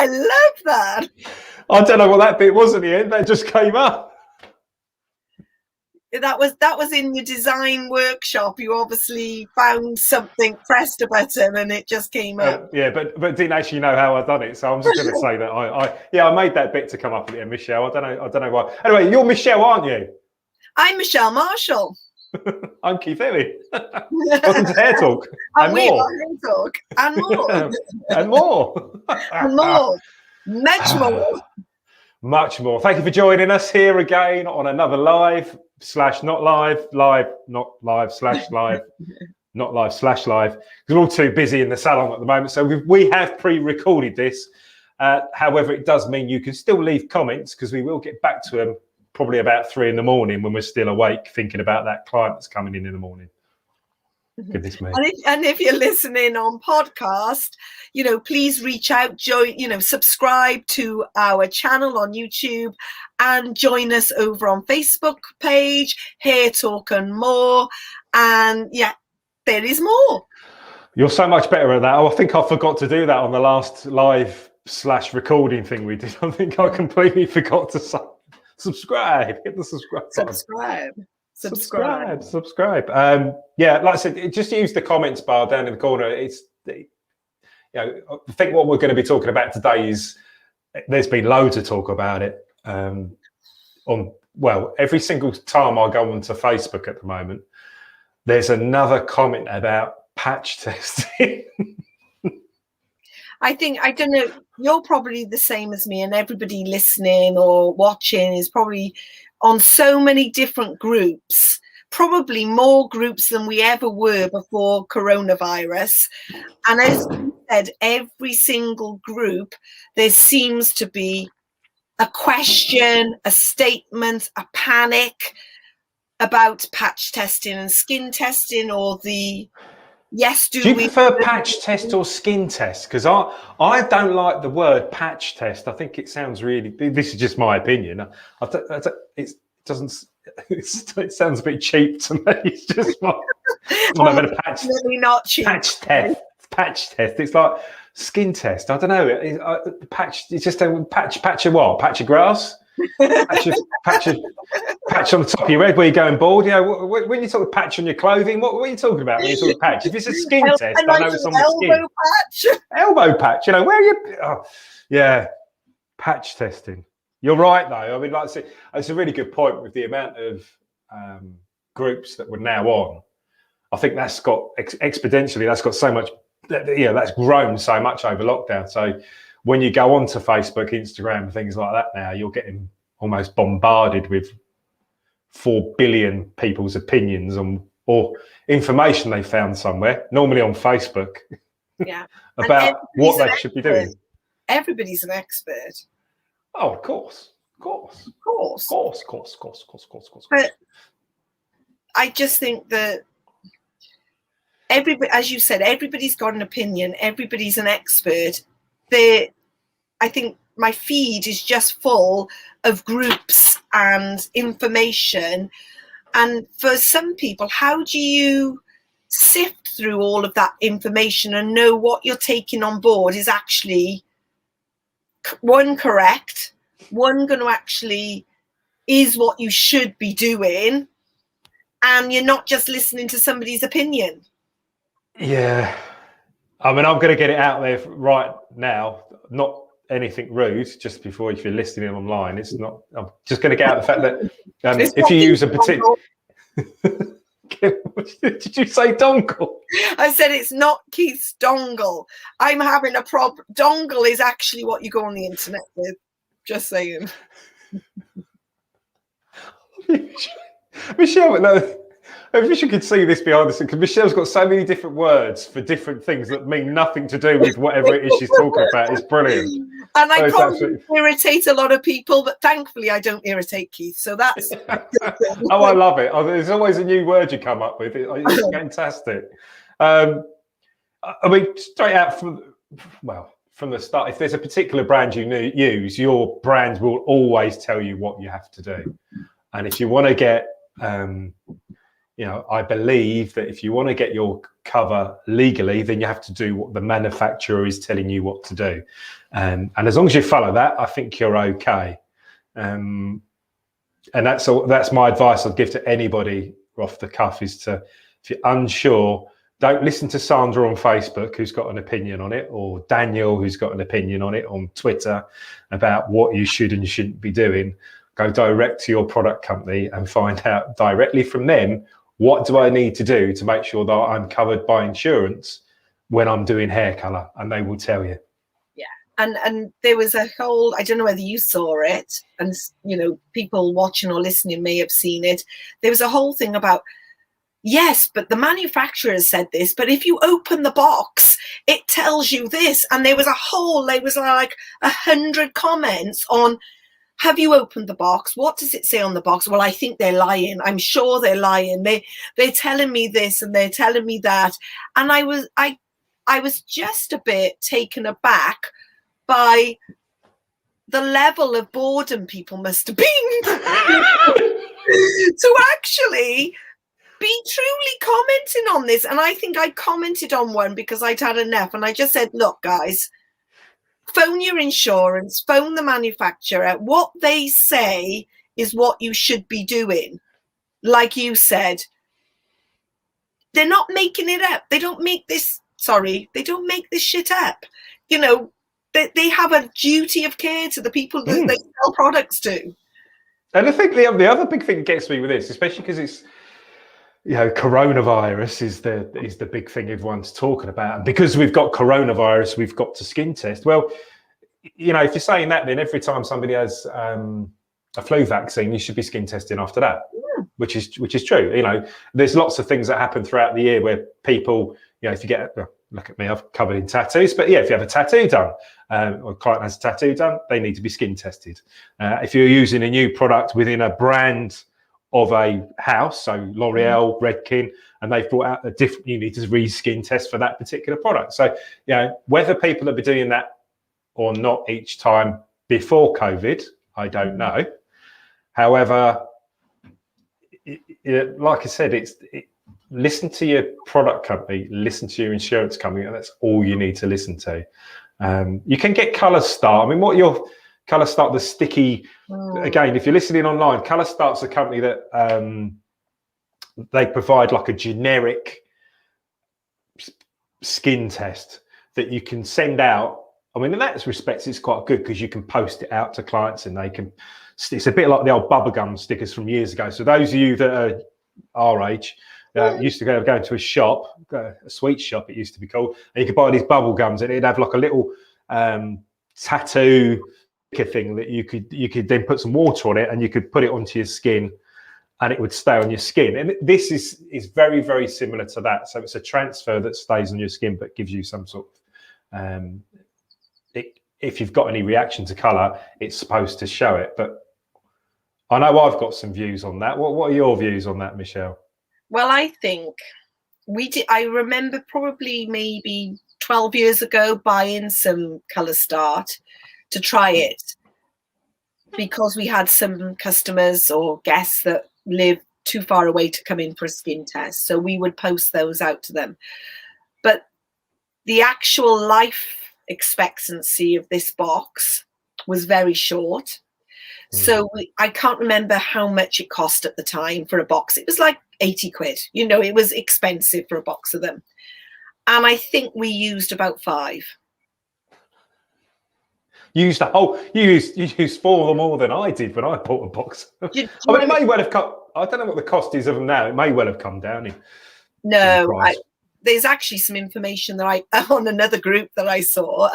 I love that. I don't know what that bit was at the end. That just came up. That was in your design workshop. You obviously found something, pressed a button, and it just came up. Yeah, but didn't actually know how I'd done it. So I'm just going to say that I made that bit to come up at the end, Michelle. I don't know why. Anyway, you're Michelle, aren't you? I'm Michelle Marshall. I'm Keith Ellie. Welcome to Hair Talk. And we are Hair Talk. And more. And more. And more. Much more. Much more. Thank you for joining us here again on another live/not live, not live/live, not live/live, because we're all too busy in the salon at the moment. So we have pre-recorded this. However, it does mean you can still leave comments because we will get back to them probably about 3 a.m. when we're still awake thinking about that client that's coming in the morning. Goodness me. And if you're listening on podcast, please reach out, join, subscribe to our channel on YouTube and join us over on Facebook page, Hair Talk and More. And yeah, there is more. You're so much better at that. I think I forgot to do that on the last live/recording thing we did. I think I completely forgot to say subscribe. Hit the subscribe button. Subscribe. Yeah, like I said, just use the comments bar down in the corner. I think what we're going to be talking about today is there's been loads of talk about it. Every single time I go onto Facebook at the moment, there's another comment about patch testing. I don't know, you're probably the same as me, and everybody listening or watching is probably on so many different groups, probably more groups than we ever were before coronavirus. And as you said, every single group, there seems to be a question, a statement, a panic about patch testing and skin testing, or the do you prefer patch test or skin test? Because I don't like the word patch test. I think it sounds really. This is just my opinion. It sounds a bit cheap to me. It's just really not cheap. Patch test. It's like skin test. I don't know. Patch. It's just a patch of what? Patch of grass. Patch on the top of your head where you're going bald. When you talk of patch on your clothing, what are you talking about when you talk patch? If it's a skin test, I know it's on the skin. Patch. Elbow patch. Where are you? Oh, yeah, patch testing. You're right, though. I mean, like I said, it's a really good point with the amount of groups that we're now on. I think that's got exponentially. That's got so much. That's grown so much over lockdown. So when you go onto Facebook, Instagram, things like that now, you're getting almost bombarded with 4 billion people's opinions or information they found somewhere, normally on Facebook, about what they should be doing. Everybody's an expert. Oh, of course. But I just think that everybody, as you said, everybody's got an opinion. Everybody's an expert. I think my feed is just full of groups and information. And for some people, how do you sift through all of that information and know what you're taking on board is actually one, correct, one going to actually is what you should be doing, and you're not just listening to somebody's opinion? Yeah. I mean, I'm going to get it out there right now. Not anything rude, just before, if you're listening online, it's not. I'm just going to get out the fact that if you use a particular. Did you say dongle? I said it's not Keith's dongle. I'm having a problem. Dongle is actually what you go on the internet with. Just saying. Michelle, no. I wish you could see this behind the scenes, because Michelle's got so many different words for different things that mean nothing to do with whatever it is she's talking about. It's brilliant. And I probably irritate a lot of people, but thankfully I don't irritate Keith. So that's... Oh, I love it. There's always a new word you come up with. It's fantastic. I mean, straight out from the start, if there's a particular brand you use, your brand will always tell you what you have to do. And if you want to get... I believe that if you want to get your cover legally, then you have to do what the manufacturer is telling you what to do. And as long as you follow that, I think you're okay. And that's my advice I'd give to anybody off the cuff is to, if you're unsure, don't listen to Sandra on Facebook, who's got an opinion on it, or Daniel, who's got an opinion on it on Twitter about what you should and shouldn't be doing. Go direct to your product company and find out directly from them, what do I need to do to make sure that I'm covered by insurance when I'm doing hair color? And they will tell you. Yeah. And there was a whole, I don't know whether you saw it, and, people watching or listening may have seen it. There was a whole thing about, yes, but the manufacturer said this, but if you open the box, it tells you this. And there was like 100 comments on, have you opened the box? What does it say on the box? Well, I think they're lying. I'm sure they're lying. They're telling me this and they're telling me that. And I was just a bit taken aback by the level of boredom people must have been to actually be truly commenting on this. And I think I commented on one because I'd had enough, and I just said, look, guys, phone your insurance, phone the manufacturer. What they say is what you should be doing. Like you said, they're not making it up. They don't make this shit up. They have a duty of care to the people that they sell products to. And I think the other big thing that gets me with this, especially because it's, coronavirus is the big thing everyone's talking about. And because we've got coronavirus, we've got to skin test. Well, if you're saying that, then every time somebody has a flu vaccine, you should be skin testing after that, which is true. There's lots of things that happen throughout the year where people, if you get, look at me, I've covered in tattoos, but if you have a tattoo done, or a client has a tattoo done, they need to be skin tested. If you're using a new product within a brand of a house, so L'Oreal, Redken, and they've brought out you need to re-skin test for that particular product. So, whether people have been doing that or not each time before COVID, I don't know. However, like I said, listen to your product company, listen to your insurance company, and that's all you need to listen to. You can get Colour Start. I mean, what your Colour Start, the sticky, again, if you're listening online, Colour Start's a company that they provide like a generic skin test that you can send out. I mean, in that respect, it's quite good because you can post it out to clients and it's a bit like the old bubblegum stickers from years ago. So those of you that are our age, used to go to a shop, a sweet shop it used to be called, and you could buy these bubble gums and it'd have like a little tattoo thing that you could then put some water on it and you could put it onto your skin and it would stay on your skin. And this is very, very similar to that. So it's a transfer that stays on your skin but gives you some sort of if you've got any reaction to colour, it's supposed to show it. But I know I've got some views on that. What are your views on that, Michelle? Well, I think I remember probably maybe 12 years ago buying some Colour Start to try it because we had some customers or guests that live too far away to come in for a skin test. So we would post those out to them. But the actual life expectancy of this box was very short. So I can't remember how much it cost at the time for a box. It was like 80 quid. It was expensive for a box of them. And I think we used about 5. You used 4 or more than I did when I bought a box. It may well have come. I don't know what the cost is of them now. It may well have come down in price. There's actually some information that on another group that I saw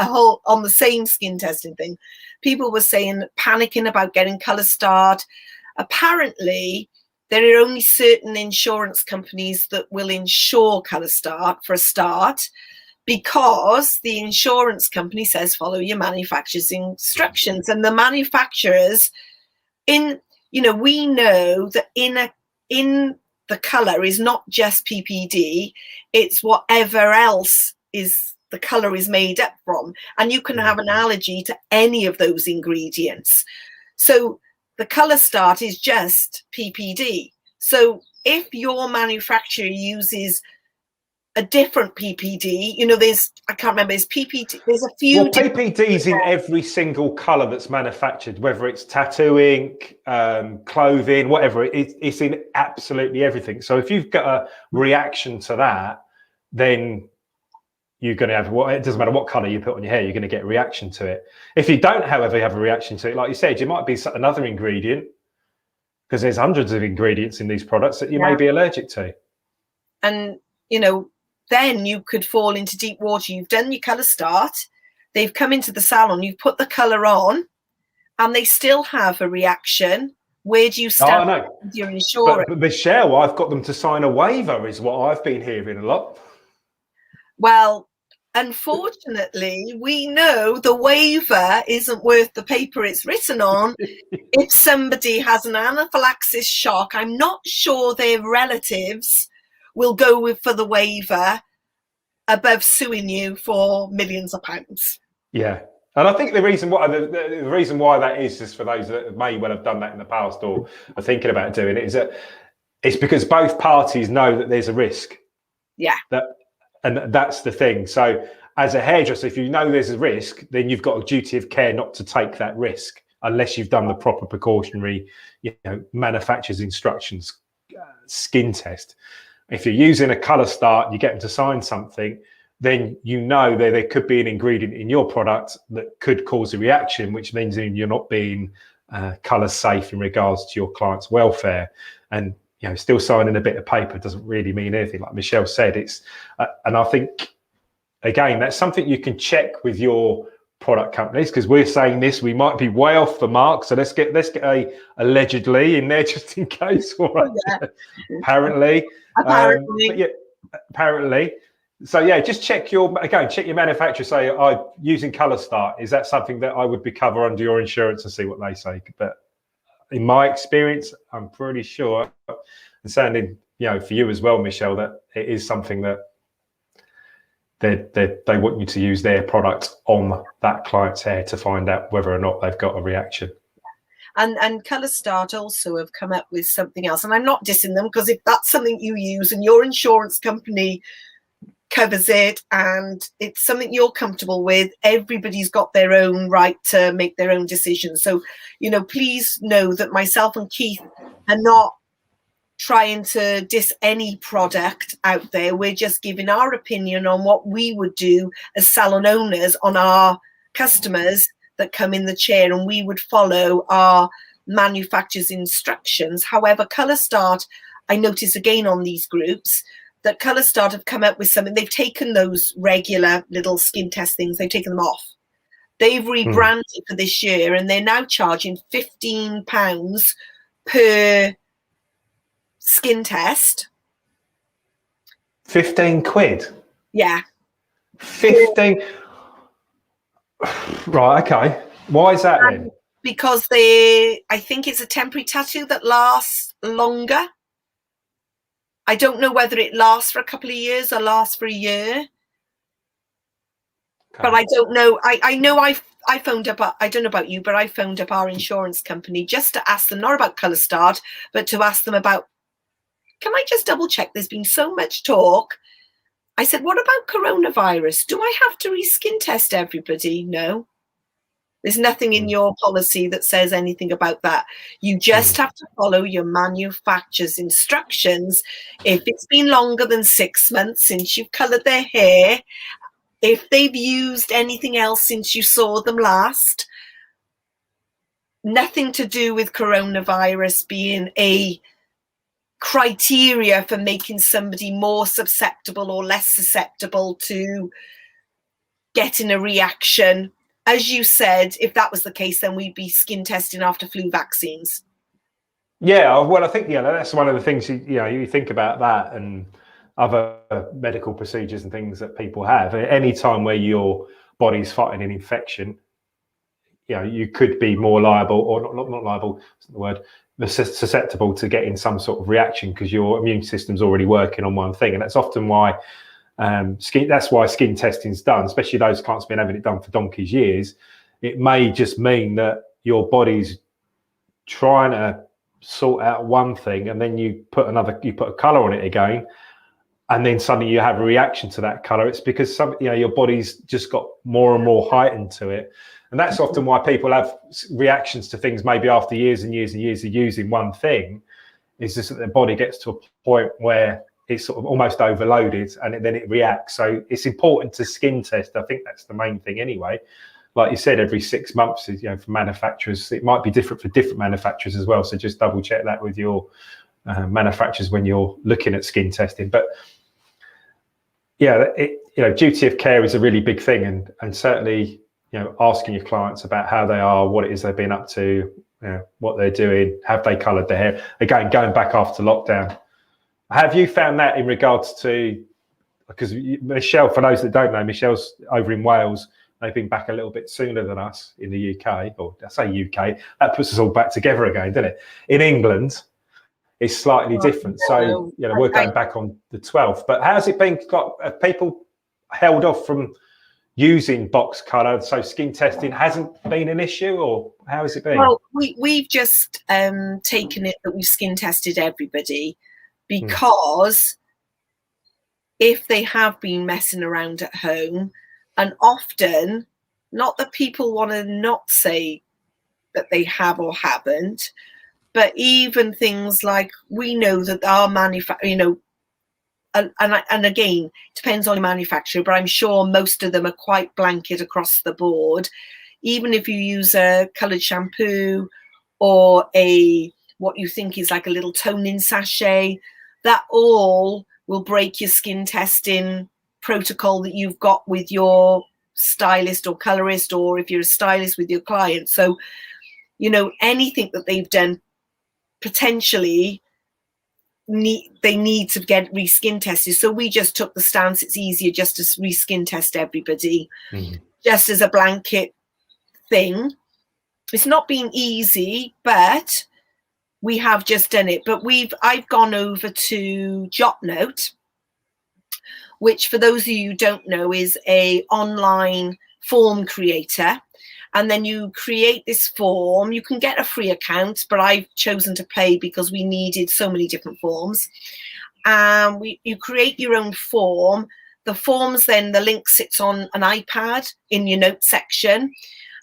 on the same skin testing thing. People were saying, panicking about getting Colour Start. Apparently, there are only certain insurance companies that will insure Colour Start for a start, because the insurance company says follow your manufacturer's instructions, and the manufacturers we know that in the colour is not just PPD, it's whatever else is the colour is made up from, and you can have an allergy to any of those ingredients. So the Colour Start is just PPD. So if your manufacturer uses a different PPD, you know, there's, I can't remember, there's PPD, there's a few. Well, PPD's in every single colour that's manufactured, whether it's tattoo ink, clothing, whatever, it's in absolutely everything. So if you've got a reaction to that, then you're going to have, it doesn't matter what colour you put on your hair, you're going to get a reaction to it. If you don't, however, have a reaction to it, like you said, you might be another ingredient, because there's hundreds of ingredients in these products that you may be allergic to. And, you know, then you could fall into deep water. You've done your colour start, they've come into the salon, you've put the colour on, and they still have a reaction. Where do you stand with your insurance? But Michelle, I've got them to sign a waiver, is what I've been hearing a lot. Well, unfortunately, we know the waiver isn't worth the paper it's written on. If somebody has an anaphylaxis shock, I'm not sure their relatives will go for the waiver above suing you for millions of pounds. Yeah. And I think the reason why the reason why that is, just for those that may well have done that in the past or are thinking about doing it, is that it's because both parties know that there's a risk. Yeah. And that's the thing. So as a hairdresser, if you know there's a risk, then you've got a duty of care not to take that risk unless you've done the proper precautionary, you know, manufacturer's instructions skin test. If you're using a colour start, you get them to sign something, then you know there could be an ingredient in your product that could cause a reaction, which means you're not being colour safe in regards to your client's welfare. And you know, still signing a bit of paper doesn't really mean anything. Like Michelle said, it's and I think again that's something you can check with your product companies, because we're saying this, we might be way off the mark. So let's get a allegedly in there just in case. All right. Yeah. Apparently. Apparently. So yeah, just check your manufacturer. Say, using Colour Start, is that something that I would be covered under your insurance, and see what they say. But in my experience, I'm pretty sure, and sounding, you know, for you as well, Michelle, that it is something that they want you to use their product on that client's hair to find out whether or not they've got a reaction. And Colour Start also have come up with something else, and I'm not dissing them, because if that's something you use and your insurance company covers it and it's something you're comfortable with, everybody's got their own right to make their own decisions. So, you know, please know that myself and Keith are not trying to diss any product out there. We're just giving our opinion on what we would do as salon owners on our customers that come in the chair, and we would follow our manufacturer's instructions. However, Colour Start, I notice again on these groups that Colour Start have come up with something. They've taken those regular little skin test things, they've taken them off. They've rebranded for this year, and they're now charging £15 per skin test. 15 quid? Yeah. 15. Right, okay. Why is that then? Because I think it's a temporary tattoo that lasts longer. I don't know whether it lasts for a couple of years or lasts for a year. Okay. But I don't know. I know I phoned up, I don't know about you, but I phoned up our insurance company just to ask them, not about Colour Start, but to ask them about, can I just double check? There's been so much talk. I said, what about coronavirus? Do I have to re-skin test everybody? No. There's nothing in your policy that says anything about that. You just have to follow your manufacturer's instructions. If it's been longer than 6 months since you've coloured their hair, if they've used anything else since you saw them last, nothing to do with coronavirus being a criteria for making somebody more susceptible or less susceptible to getting a reaction. As you said, if that was the case, then we'd be skin testing after flu vaccines. Yeah, well, I think, that's one of the things, you think about that and other medical procedures and things that people have. Any time where your body's fighting an infection, you could be more liable, or not liable, isn't the word, susceptible to getting some sort of reaction because your immune system's already working on one thing. And that's often why skin testing is done, especially those clients have been having it done for donkey's years. It may just mean that your body's trying to sort out one thing, and then you put a color on it again, and then suddenly you have a reaction to that color. It's because your body's just got more and more heightened to it. And that's often why people have reactions to things maybe after years and years and years of using one thing, is just that their body gets to a point where it's sort of almost overloaded, and then it reacts. So it's important to skin test. I think that's the main thing anyway. Like you said, every 6 months, for manufacturers, it might be different for different manufacturers as well. So just double check that with your manufacturers when you're looking at skin testing. But yeah, duty of care is a really big thing, and certainly, asking your clients about how they are, what it is they've been up to, what they're doing, have they coloured their hair? Again, going back after lockdown, have you found that in regards to, because Michelle, for those that don't know, Michelle's over in Wales. They've been back a little bit sooner than us in the UK, or I say UK, that puts us all back together again, doesn't it? In England, it's slightly different. So, we're going back on the 12th. But how's it been? Have people held off from using box colour? So skin testing hasn't been an issue, or how has it been? Well, we've just taken it that we've skin tested everybody, because if they have been messing around at home, and often, not that people want to not say that they have or haven't, but even things like, we know that our manufacturer, and again, depends on the manufacturer, but I'm sure most of them are quite blanket across the board. Even if you use a coloured shampoo or what you think is like a little toning sachet, that all will break your skin testing protocol that you've got with your stylist or colorist, or if you're a stylist with your client. So, anything that they've done potentially they need to get re-skin tested. So we just took the stance it's easier just to re-skin test everybody, just as a blanket thing. It's not been easy, but we have just done it. But I've gone over to JotNote, which, for those of you who don't know, is a online form creator. And then you create this form. You can get a free account, but I've chosen to pay because we needed so many different forms. You create your own form. The forms, then the link sits on an iPad in your notes section,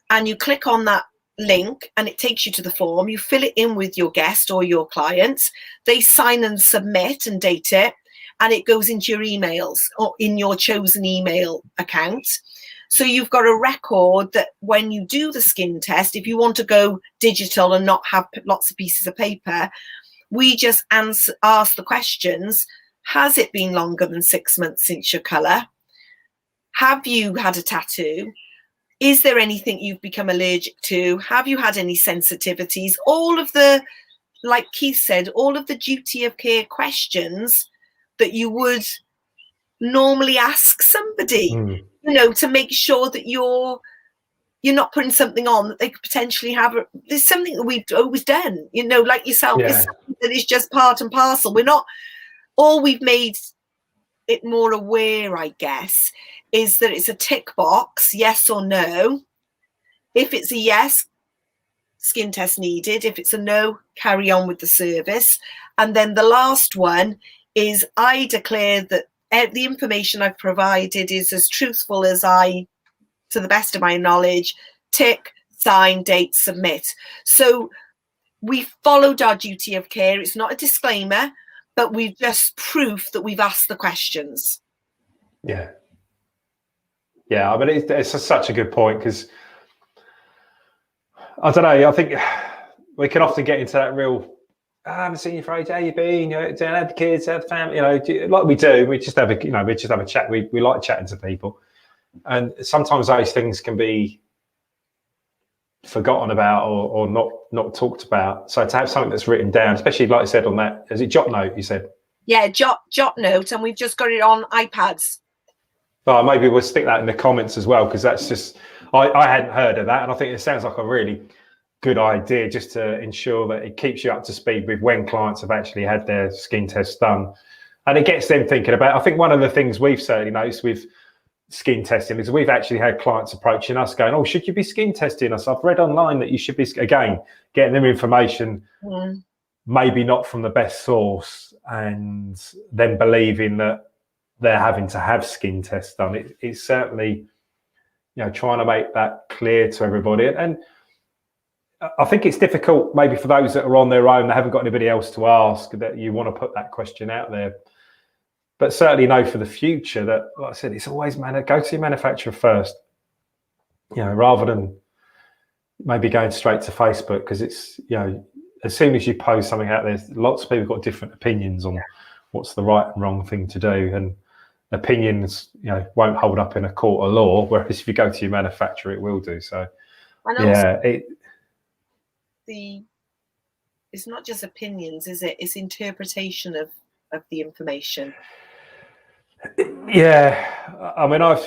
and you click on that link and it takes you to the form. You fill it in with your guest or your clients. They sign and submit and date it, and it goes into your emails or in your chosen email account. So you've got a record that when you do the skin test, if you want to go digital and not have lots of pieces of paper, we just ask the questions. Has it been longer than 6 months since your colour? Have you had a tattoo? Is there anything you've become allergic to? Have you had any sensitivities? All of the, like Keith said, all of the duty of care questions that you would normally ask somebody, to make sure that you're not putting something on that they could potentially have. There's something that we've always done, like yourself, is something that is just part and parcel. We've made it more aware, I guess, is that it's a tick box, yes or no. If it's a yes, skin test needed. If it's a no, carry on with the service. And then the last one is, I declare that the information I've provided is as truthful as to the best of my knowledge. Tick, sign, date, submit. So we followed our duty of care. It's not a disclaimer, but we've just proof that we've asked the questions. Yeah. I mean, it's such a good point, because I don't know, I think we can often get into that real, I haven't seen you for ages. How you been? Don't have the kids, have the family. Like we do. We just have a chat. We like chatting to people, and sometimes those things can be forgotten about or not talked about. So to have something that's written down, especially like I said on that, is it JotNote? You said? Yeah, JotNote, and we've just got it on iPads. Well, maybe we'll stick that in the comments as well, because that's just I hadn't heard of that, and I think it sounds like a really good idea, just to ensure that it keeps you up to speed with when clients have actually had their skin test done, and it gets them thinking about. I think one of the things we've certainly noticed with skin testing is we've actually had clients approaching us going, "Oh, should you be skin testing us? I've read online that you should be." Again, getting them information maybe not from the best source, and then believing that they're having to have skin tests done. It's certainly, trying to make that clear to everybody. And I think it's difficult maybe for those that are on their own, they haven't got anybody else to ask, that you want to put that question out there. But certainly know for the future that, like I said, it's always go to your manufacturer first, rather than maybe going straight to Facebook, because it's, as soon as you post something out there, lots of people have got different opinions on what's the right and wrong thing to do. And opinions, won't hold up in a court of law, whereas if you go to your manufacturer, it will do. So, it's not just opinions, is it? It's interpretation of the information. Yeah, I mean, I've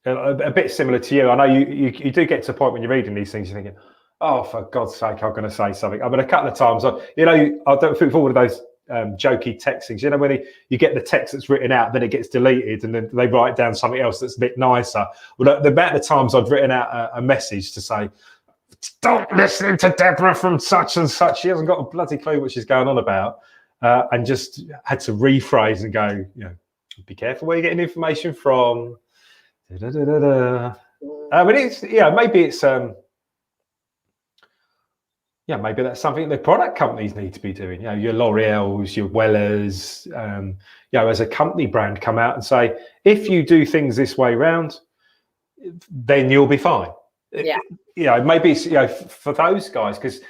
a bit similar to you. I know you do get to a point when you're reading these things, you're thinking, oh, for God's sake, I'm going to say something. I mean, a couple of times, I don't think forward to those jokey text things. When you get the text that's written out, then it gets deleted, and then they write down something else that's a bit nicer. Well, the amount of times I've written out a message to say, stop listening to Deborah from such and such. She hasn't got a bloody clue what she's going on about. And just had to rephrase and go, be careful where you're getting information from. But it's, maybe it's, maybe that's something the product companies need to be doing. Your L'Oreal's, your Wellers, as a company brand, come out and say, if you do things this way round, then you'll be fine. Yeah. Maybe it's, for those guys, because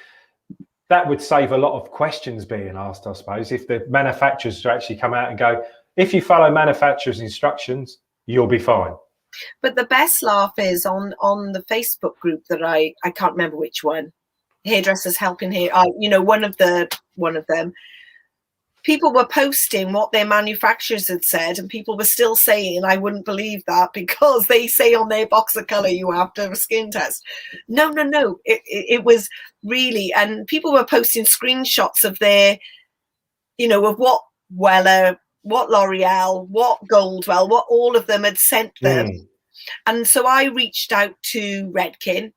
that would save a lot of questions being asked, I suppose, if the manufacturers to actually come out and go, if you follow manufacturers' instructions, you'll be fine. But the best laugh is on the Facebook group that I can't remember which one, Hairdressers Helping Hair, one of them, people were posting what their manufacturers had said, and people were still saying, I wouldn't believe that, because they say on their box of colour you have to have a skin test. No. It was really, and people were posting screenshots of their, of what Weller, what L'Oreal, what Goldwell, what all of them had sent them. And so I reached out to Redken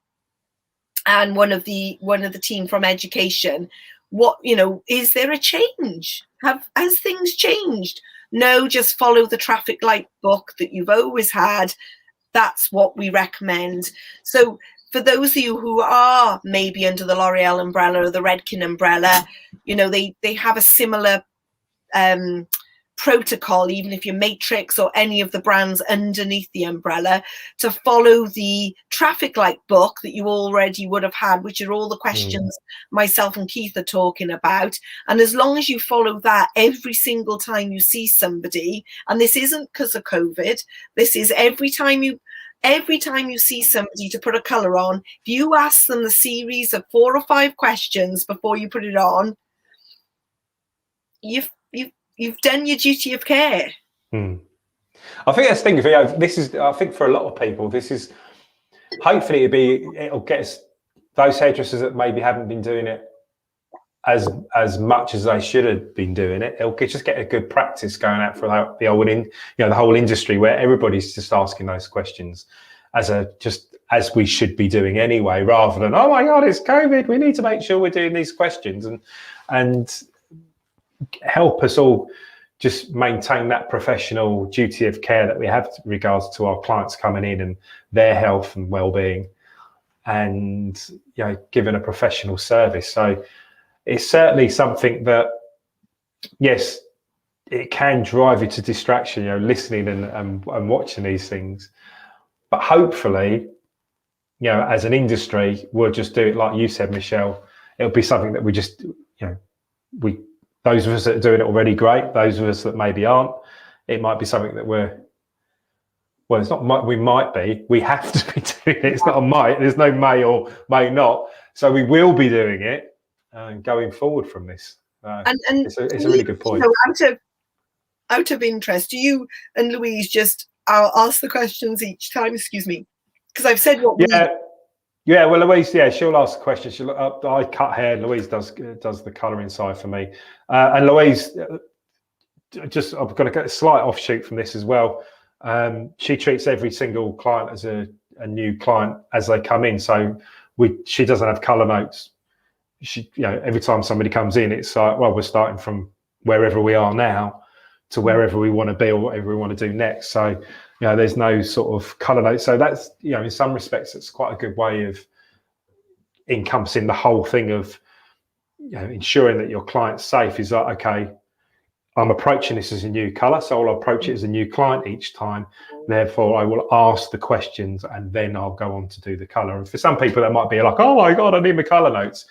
and one of the team from education. What, is there a change? Has things changed? No, just follow the traffic light book that you've always had. That's what we recommend. So for those of you who are maybe under the L'Oreal umbrella or the Redken umbrella, they have a similar protocol, even if you're Matrix or any of the brands underneath the umbrella, to follow the traffic light book that you already would have had, which are all the questions myself and Keith are talking about. And as long as you follow that every single time you see somebody, and this isn't because of COVID, this is every time you see somebody to put a colour on, if you ask them the series of 4 or 5 questions before you put it on, you've done your duty of care. I think that's the thing. This is, I think, for a lot of people, this is hopefully it'll get us, those hairdressers that maybe haven't been doing it as much as they should have been doing it. It'll just get a good practice going out for the whole the whole industry, where everybody's just asking those questions as we should be doing anyway, rather than, oh my God, it's COVID, we need to make sure we're doing these questions, and help us all just maintain that professional duty of care that we have with regards to our clients coming in and their health and well-being, and giving a professional service. So it's certainly something that, yes, it can drive you to distraction, listening and watching these things, but hopefully, as an industry, we'll just do it like you said, Michelle. It'll be something that we just, those of us that are doing it already, great. Those of us that maybe aren't, it might be something that it's not, we might be, we have to be doing it. It's not a might, there's no may or may not. So we will be doing it going forward from this. And it's a really good point. Out of interest, do you and Louise I'll ask the questions each time, excuse me, because I've said what Yeah, well, Louise, she'll ask the question. I cut hair. Louise does the colouring side for me. And Louise, I'm going to get a slight offshoot from this as well. She treats every single client as a new client as they come in. So she doesn't have colour notes every time somebody comes in, it's like, well, we're starting from wherever we are now to wherever we want to be or whatever we want to do next. So, there's no sort of colour note. So that's, in some respects, it's quite a good way of encompassing the whole thing of, ensuring that your client's safe. Is like, okay, I'm approaching this as a new colour, so I'll approach it as a new client each time. Therefore, I will ask the questions and then I'll go on to do the colour. And for some people, that might be like, oh my God, I need my colour notes.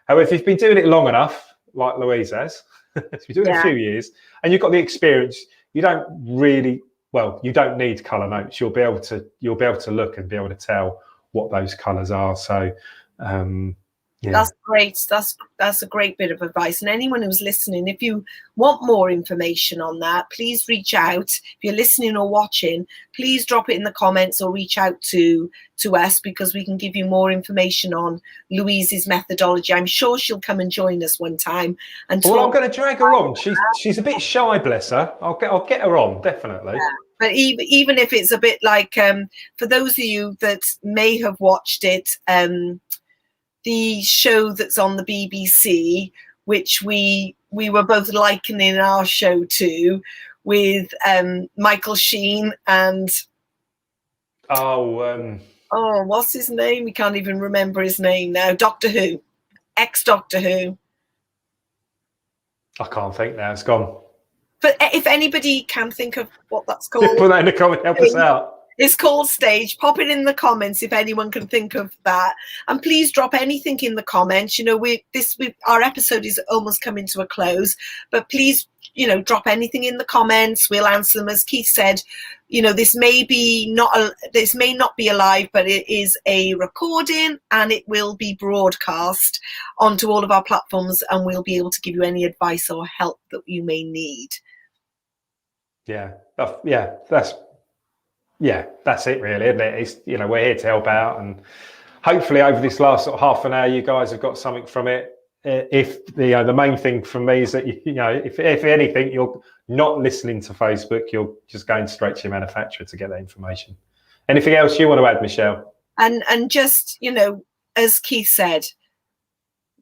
However, if you've been doing it long enough, like Louise has, if you're doing it a few years and you've got the experience, you don't need colour notes. You'll be able to look and be able to tell what those colours are. So, that's great. That's a great bit of advice. And anyone who's listening, if you want more information on that, please reach out. If you're listening or watching, please drop it in the comments or reach out to us, because we can give you more information on Louise's methodology. I'm sure she'll come and join us one time. And well, I'm going to drag her on. She's a bit shy, bless her. I'll get her on, definitely. Yeah. But even if it's a bit like, for those of you that may have watched it, the show that's on the BBC, which we were both likening our show to, with Michael Sheen and what's his name? We can't even remember his name now. Doctor Who, ex-Doctor Who. I can't think now. It's gone. But if anybody can think of what that's called, put that in the comment. Help us out. It's called Stage. Pop it in the comments if anyone can think of that, and please drop anything in the comments. Our episode is almost coming to a close, but please, drop anything in the comments. We'll answer them. As Keith said, this may not be alive, but it is a recording, and it will be broadcast onto all of our platforms, and we'll be able to give you any advice or help that you may need. That's it really, isn't it? It's, we're here to help out, and hopefully over this last sort of half an hour, you guys have got something from it. If the main thing from me is that, if anything, you're not listening to Facebook, you're just going straight to your manufacturer to get that information. Anything else you want to add, Michelle? And just, as Keith said,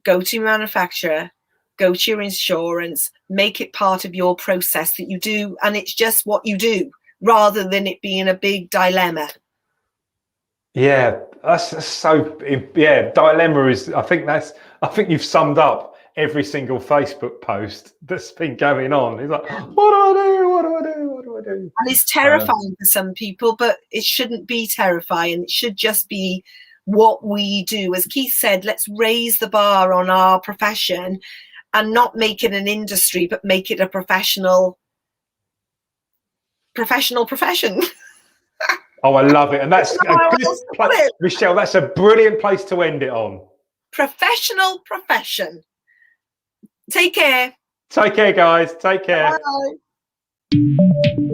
go to your manufacturer, go to your insurance, make it part of your process that you do, and it's just what you do, rather than it being a big dilemma. Yeah, that's so. Yeah, dilemma is. I think you've summed up every single Facebook post that's been going on. It's like, what do I do? What do I do? What do I do? And it's terrifying for some people, but it shouldn't be terrifying. It should just be what we do. As Keith said, let's raise the bar on our profession and not make it an industry, but make it a professional profession. Oh, I love it. And that's a good place. Michelle, that's a brilliant place to end it on. Professional profession. Take care. Take care, guys. Take care. Bye.